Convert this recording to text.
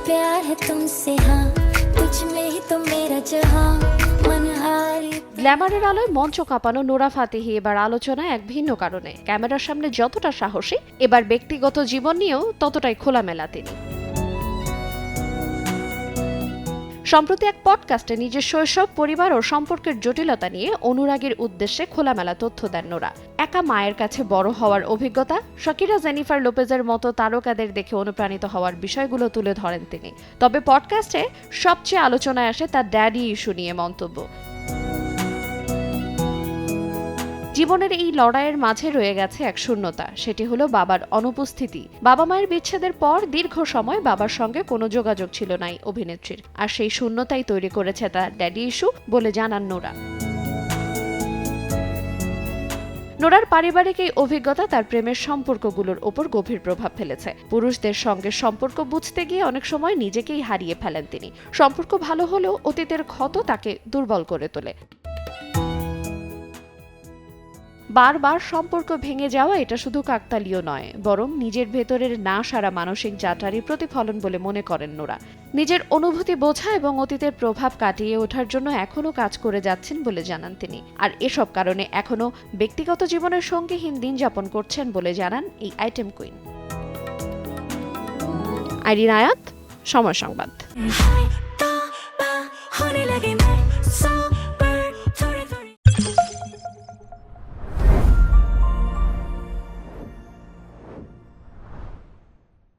प्यार है तुमसे हाँ तुझ में ही तो मेरा जहां मनहारी। গ্ল্যামারের আলোয় মঞ্চ কাঁপানো নোরা ফাতেহি এবার আলোচনায় এক ভিন্ন কারণে। ক্যামেরার সামনে যতটা সাহসী, এবার ব্যক্তিগত জীবন নিয়েও ততটাই খোলামেলা তিনি। সম্প্রতি এক পডকাস্টে নিজের শৈশব, পরিবার ও সম্পর্কের জটিলতা নিয়ে অনুরাগীর উদ্দেশ্যে খোলামেলা তথ্য দেন নোরা। একা মায়ের কাছে বড় হওয়ার অভিজ্ঞতা, শাকিরা, জেনিফার লোপেজের মতো তারকাদের দেখে অনুপ্রাণিত হওয়ার বিষয়গুলো তুলে ধরেন তিনি। তবে পডকাস্টে সবচেয়ে আলোচনায় আসে তার ড্যাডি ইস্যু নিয়ে মন্তব্য। জীবনের এই লড়াইয়ের মাঝে রয়ে গেছে এক শূন্যতা, সেটি হলো বাবার অনুপস্থিতি। বাবা মায়ের বিচ্ছেদের পর দীর্ঘ সময় বাবার সঙ্গে কোনো যোগাযোগ ছিল না এই অভিনেত্রীর, আর সেই শূন্যতাই তৈরি করেছে তার ড্যাডি ইস্যু বলে জানান নোরা। নোরার পারিবারিক এই অভিজ্ঞতা তার প্রেমের সম্পর্কগুলোর ওপর গভীর প্রভাব ফেলেছে। পুরুষদের সঙ্গে সম্পর্ক বুঝতে গিয়ে অনেক সময় নিজেকেই হারিয়ে ফেলেন তিনি। সম্পর্ক ভালো হলেও অতীতের ক্ষত তাকে দুর্বল করে তোলে। বারবার সম্পর্ক ভেঙে যাওয়া এটা শুধু কাকতালীয় নয়, বরং নিজের ভেতরের না সারা মানসিক যাত্রারই প্রতিফলন বলে মনে করেন নোরা। নিজের অনুভূতি বোঝা এবং অতীতের প্রভাব কাটিয়ে ওঠার জন্য এখনও কাজ করে যাচ্ছেন বলে জানান তিনি। আর এসব কারণে এখনও ব্যক্তিগত জীবনের সঙ্গীহীন দিন যাপন করছেন বলে জানান এই আইটেম কুইন। আইরিন আয়াত, সময় সংবাদ।